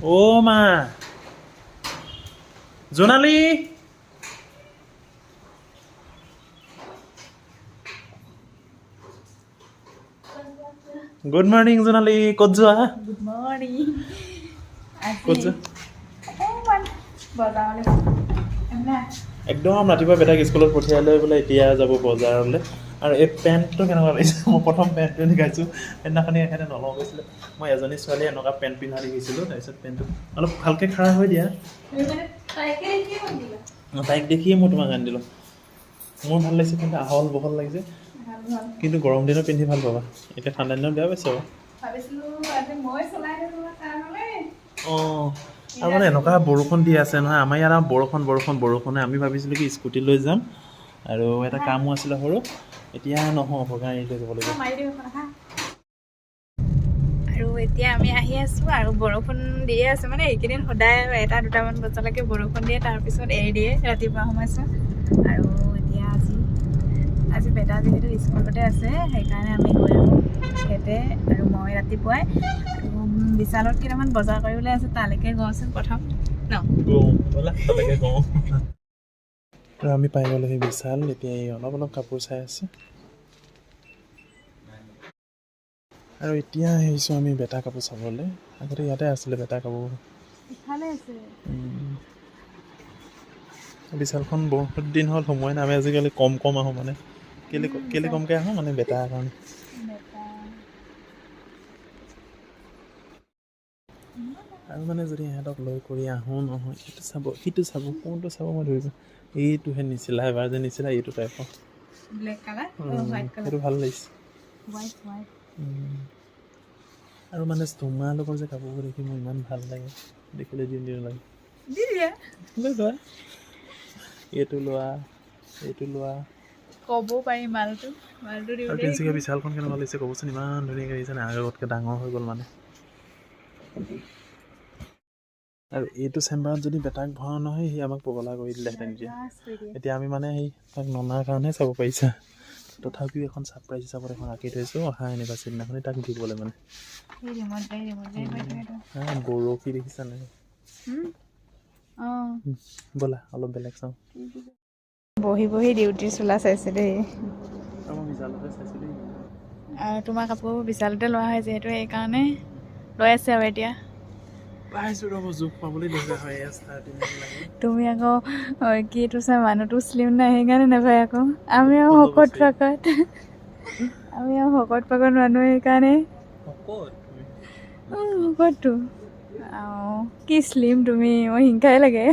অ' মা Jonali good morning Jonali ক'ত যোৱা গুড মৰ্ণিং ক'ত যোৱা অকণমান বজাৰলৈ একদম ৰাতিপুৱা বেটাক স্কুলত পঠিয়াই লৈ বোলে এতিয়া যাব বজাৰলৈ আৰু এই পেণ্টটো কেনেকুৱা লাগিছে মই প্ৰথম পেণ্টটো দেখাইছোঁ সেইদিনাখনি এখেতে নলওঁ গৈছিলে মই এজনী ছোৱালীয়ে এনেকুৱা পেণ্ট পিন্ধা দেখিছিলোঁ তাৰপিছত পেণ্টটো অলপ ভালকৈ খাৰা হৈ দিয়া তাইক দেখিয়ে মই তোমাক আনি দিলোঁ মোৰ ভাল লাগিছে কিন্তু আহল বহল লাগিছে কিন্তু গৰম দিনত পিন্ধি ভাল পাবা এতিয়া ঠাণ্ডা দিনত বেয়া পাইছে অঁ আৰু মানে এনেকুৱা বৰষুণ দি আছে নহয় আমাৰ ইয়াত বৰষুণে আমি ভাবিছিলোঁ কি স্কুটি লৈ যাম আৰু এটা কামো আছিলে সৰু এতিয়া নহ'ব গাড়ী লৈ যাব লাগিব আৰু এতিয়া আমি আহি আছোঁ আৰু বৰষুণ দিয়ে আছে মানে এইকেইদিন সদায় 1-2টামান বজালৈকে বৰষুণ দিয়ে তাৰপিছত এৰি দিয়ে ৰাতিপুৱা সোমাইছোঁ আৰু এতিয়া আজি বেটা যিহেতু স্কুলতে আছে সেইকাৰণে আমি গৈ আহোঁ তেখেতে আৰু মই ৰাতিপুৱাই আৰু বিশালত কেইটামান বজাৰ কৰিবলৈ আছে তালৈকে গৈছোঁ প্ৰথম ন আৰু আমি পাই গ'লো সেই বিশাল এতিয়া এই অলপ কাপোৰ চাই আছে আৰু এতিয়া আহিছোঁ আমি বেটা কাপোৰ চাবলৈ আগতে ইয়াতে আছিলে বেটা কাপোৰ ইফালে আছে বিশালখন বহুত দিন হ'ল সোমোৱাই নাই আমি আজিকালি কম আহোঁ মানে কেলে কমকৈ আহোঁ মানে বেটাৰ কাৰণে আৰু মানে যদি ইহঁতক লৈ কৰি আহোঁ নহয় সিটো চাব কোনটো চাব মই ধৰিব এইটোহে নিচিলা এবাৰ যে নিচিলা এইটো টাইপৰ ব্লেক কালাৰ সেইটো ভাল লাগিছে আৰু মানে তোমালোকৰ যে কাপোৰবোৰ দেখি মোৰ ইমান ভাল লাগে দেখিলে দিন লাগে এইটো লোৱা ক'ব পাৰি মালটো আৰু তিনিচুকীয়া বিশালখন কেনেকুৱা লাগিছে ক'বচোন ইমান ধুনীয়াকৈ আহিছে নে আগতকৈ ডাঙৰ হৈ গ'ল মানে আৰু এইটো চেম্বাৰত যদি বেটাক ভৰাও নহয় সি আমাক পগলা কৰি দিলেহেঁতেন এতিয়া আমি মানে সেই তাক ননাৰ কাৰণেহে চাব পাৰিছা তথাপিও এখন ছাৰপ্ৰাইজ হিচাপত এখন আঁকি থৈছোঁ অহা এনিভাৰ্চাৰী দিনাখনি তাক দিবলৈ মানে বৰশী দেখিছা নাই ব'লা অলপ বেলেগ চাওঁ বহি ডিউটি চোলা চাইছে দেই মই বিশালতে চাইছোঁ দেই আৰু তোমাৰ কাপোৰ বিশালতে লোৱা হয় যিহেতু সেইকাৰণে লৈ আছে আৰু এতিয়া পাইছোঁ ৰ'ব জোখ পাবলৈ লগা হয় তুমি আকৌ কি এইটো চাই মানুহটো শ্লিম নাই সেইকাৰণে নাপায় আকৌ আমি আৰু শকত পাকত মানুহ সেইকাৰণে শকতটো কি শ্লিম তুমি মই হিংসাই লাগে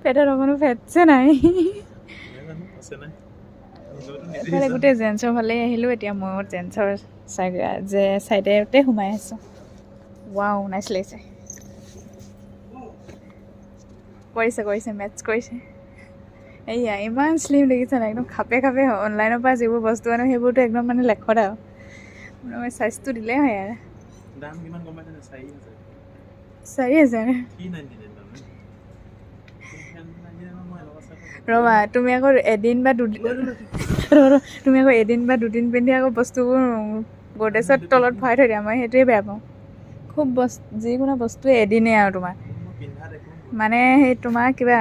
পেটত অকণো ফেটছে নাই এফালে গোটেই জেন্সৰ ফালে আহিলোঁ এতিয়া মই জেন্সৰ চাইডতে সোমাই আছোঁ ৱাও নাইচ লাগিছে কৰিছে মেটচ কৰিছে এইয়া ইমান শ্লিম দেখিছে নাই একদম খাপে অনলাইনৰ পৰা যিবোৰ বস্তু আনো সেইবোৰতো একদম মানে লেখত আৰু মই চাইজটো দিলেই হয় আৰু দাম কিমান গম পাইছে 4,000 ৰ'বা তুমি আকৌ এদিন বা দুদিন পিন্ধি আকৌ বস্তুবোৰ গডেজৰ তলত ভৰাই থৈ দিয়া মই সেইটোৱে বেয়া পাওঁ খুব যিকোনো বস্তুৱে এদিনেই আৰু তোমাৰ মানে সেই তোমাৰ কিবা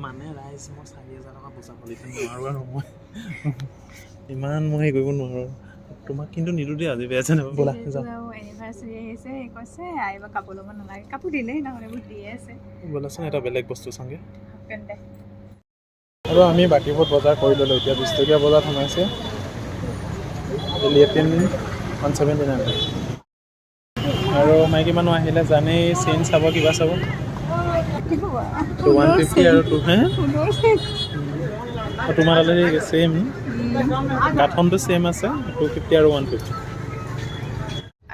মানে ৰাইজ মই 4,000 টকা বজাৰ নোৱাৰোঁ আৰু মই ইমান মই হেৰি কৰিব নোৱাৰোঁ তোমাক কিন্তু নিদো দেই আজি বেয়া আছে নে ব'লা যাওঁ এনিভাৰ্চাৰী আহিছে কৈছে আহিব কাপোৰ ল'ব নালাগে কাপোৰ দিলেই নহ'লে এইবোৰ দিয়ে আছে ব'লাচোন এটা বেলেগ বস্তু চাওঁগৈ আৰু আমি বাকীবোৰ বজাৰ কৰি ল'লোঁ এতিয়া 20 টকীয়া বজাৰত সোমাইছে লেটিন 179 আৰু মাইকী মানুহ আহিলে জানেই চেইন চাব কিবা চাব 150 আৰু 2 তোমাৰ তালৈ ছেইম কাঠনটো ছেইম আছে 250 আৰু 150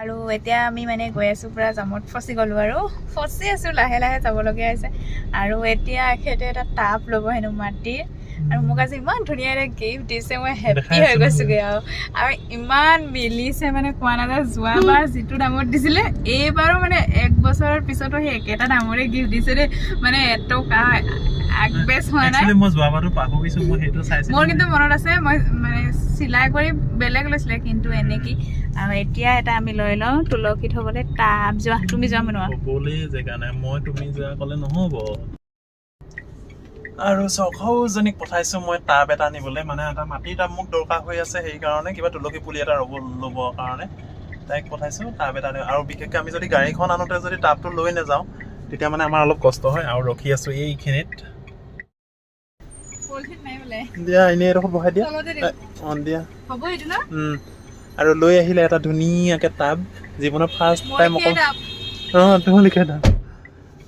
আৰু এতিয়া আমি মানে গৈ আছোঁ পূৰা জামত ফচি গ'লোঁ আৰু ফচি আছোঁ লাহে লাহে যাবলগীয়া হৈছে আৰু এতিয়া এখেতে এটা টাব ল'ব হেনো মাটিৰ আৰু মোক আজি ইমান ধুনীয়া এটা গিফ্ট দিছে মই হেপ্পী হৈ গৈছোগে আৰু ইমান মিলিছে মানে কোৱা নাযায় যোৱাবাৰ যিটো দামত দিছিলে এইবাৰো মানে 1 বছৰৰ পিছতো সেই একেটা দামৰে গিফ্ট দিছে দেই মানে এটকা আগবেছ হোৱা নাই মই যোৱাবাৰো পাহৰিছো মই সেইটো চাইছিলো মোৰ কিন্তু মনত আছে মই মানে চিলাই কৰি বেলেগ লৈছিলে কিন্তু এনেকি আৰু এতিয়া এটা আমি লৈ লওঁ তুলসী থবলৈ টাব যোৱা তুমি যোৱা মনোৱা ক'বলৈ জেগা নাই মই তুমি যোৱা ক'লে নহ'ব আৰু সৌজনীক পঠাইছো মই টাব এটা আনিবলৈ মানে এটা মাটিৰ টাব মোক দৰকাৰ হৈ আছে সেইকাৰণে কিবা তুলসী পুলি এটা ল'বৰ কাৰণে তাইক পঠাইছো টাব এটা আৰু বিশেষকৈ আমি যদি গাড়ীখন আনোতে যদি টাবটো লৈ নাযাওঁ তেতিয়া মানে আমাৰ অলপ কষ্ট হয় আৰু ৰখি আছো এইখিনিত দিয়া এনেই এডোখৰ বহাই দিয়া অঁ দিয়া হ'ব এইটো ন আৰু লৈ আহিলে এটা ধুনীয়াকৈ টাব জীৱনত ফাৰ্ষ্ট টাইম অকল অঁ তোমালোকে টাব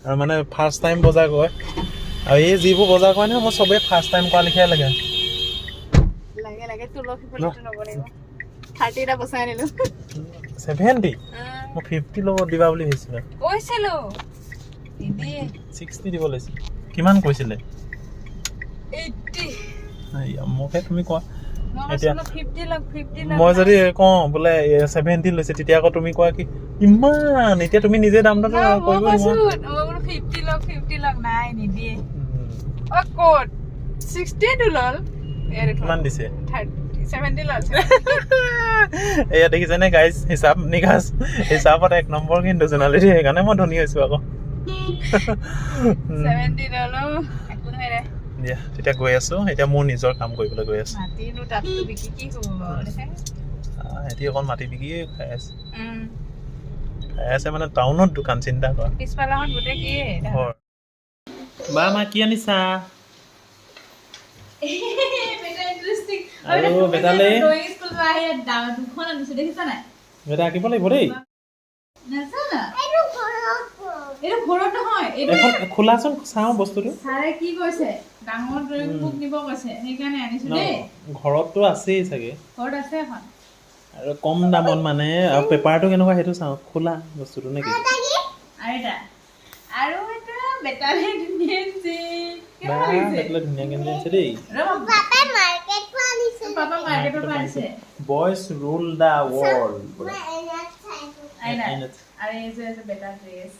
আৰু মানে ফাৰ্ষ্ট টাইম বজাৰ কৰে আৰু এই যিবোৰ বজাৰ কৰে নহয় মই চবেই ফাৰ্ষ্ট টাইম কৰা লিখিয়াই লাগে লাগে তুলসী পুলিটো ল'ব লাগিব 30 টা বচাই আনিলো 70 মই 50 ল'ব দিবা বুলি ভাবিছিলো কৈছিলো নিদিয়ে 60 দিব লৈছে কিমান কৈছিলে 80 মোকে তুমি কোৱা এতিয়া 50 লগ মই যদি কওঁ বোলে 70 লৈছে তেতিয়া আকৌ তুমি কোৱা কি ইমান এতিয়া তুমি নিজে দামটো কৰিব নোৱাৰা 50 লগ নাই নিদিয়ে অ কোড 60 টো লল কিমান দিছে 70 লল এয়া দেখিছে নে গাইজ হিচাপ নিকাচ হিচাপত 1 নম্বৰ কিন্তু জোনালী সেইকাৰণে মই ধনী হৈছো আকৌ 70 লল একো নহয় ৰে দিয়া তেতিয়া গৈ আছো এতিয়া মোৰ নিজৰ কাম কৰিবলৈ গৈ আছো মাটিনো তাতটো বিকি কি হ'ব দেখে এতিয়া অকণ মাটি বিকিয়ে খাই আছে মানে টাউনত দোকান চিন্তা কৰা পিছফালাখন গোটে কি বা মা কি আনিছা বেটা ইন্টাৰেস্টিং আৰু বেটালে ড্ৰয়িং স্কুল আহি দুখন আনিছে দেখিছা নাই বেটা আঁকিব লাগিব দেই নাজানা এইটো ঘৰত নহয় এখন খোলাচোন চাওঁ বস্তুটো ছাৰে কি কৈছে ডাঙৰ ড্ৰয়িং বুক নিব কৈছে সেইকাৰণে আনিছো দেই ঘৰততো আছেই চাগে ঘৰত আছে এখন আৰু কম দামত মানে আৰু পেপাৰটো কেনেকুৱা সেইটো চাওঁ খোলা বস্তুটো নেকি আৰু এটা বেটালে ধুনীয়া ধুনীয়াকে আছে দেই পাপা মাৰ্কেটৰ পৰা আনিছে বয়জ ৰুল দা ৱৰ্ল্ড আৰু এই যে বেটাৰ ড্ৰেছ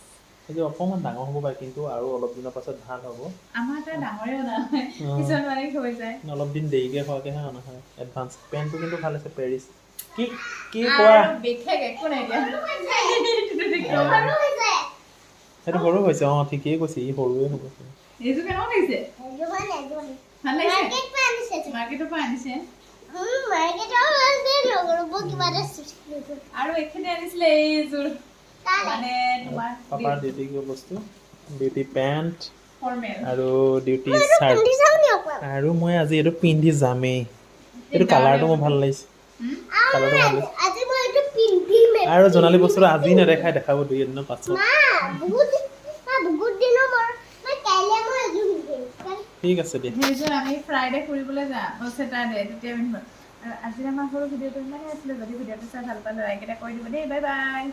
এইটো অকণমান ডাঙৰ হ'ব পাৰে কিন্তু আৰু অলপ দিনৰ পাছত ভাল হ'ব আমাৰ এটা ডাঙৰে অনা হয় কিছুমান মানে হৈ যায় অলপ দিন দেৰিকে হোৱাকেহে অনা হয় এডভান্স পেণ্টটো কিন্তু ভাল আছে পেৰিছ কি কি কোৱা বিশেষ একো নাই দিয়া সেইটো সৰু হৈছে অঁ ঠিকেই কৈছে ই সৰুৱে হ'ব এইটো কেনেকুৱা লাগিছে ভাল লাগিছে মাৰ্কেটৰ পৰা আনিছে আৰু এইখিনি আনিছিলে এইযোৰ মানে তোমাৰ পাপাৰ ডিউটি বস্তু ডিউটি পেণ্ট ফৰ্মেল আৰু ডিউটি চাৰ্ট আৰু মই আজি এইটো পিন্ধি যামেই এইটো কালাৰটো মোৰ ভাল লাগিছে কালাৰটো ভাল লাগিছে আৰু জোনালী বস্তুটো আজি নেদেখাই দেখাব 2 এদিনৰ পাছত ঠিক আছে দিয়া সেইযোৰ আমি ফ্ৰাইডে ফুৰিবলৈ যাম ছেটাৰডে তেতিয়া পিন্ধিম আৰু আজি আমাৰ সৰু ভিডিঅ'টো ইমানেই আছিলে যদি ভিডিঅ'টো চাই ভাল পালে লাইক এটা কৰি দিব দেই বাই বাই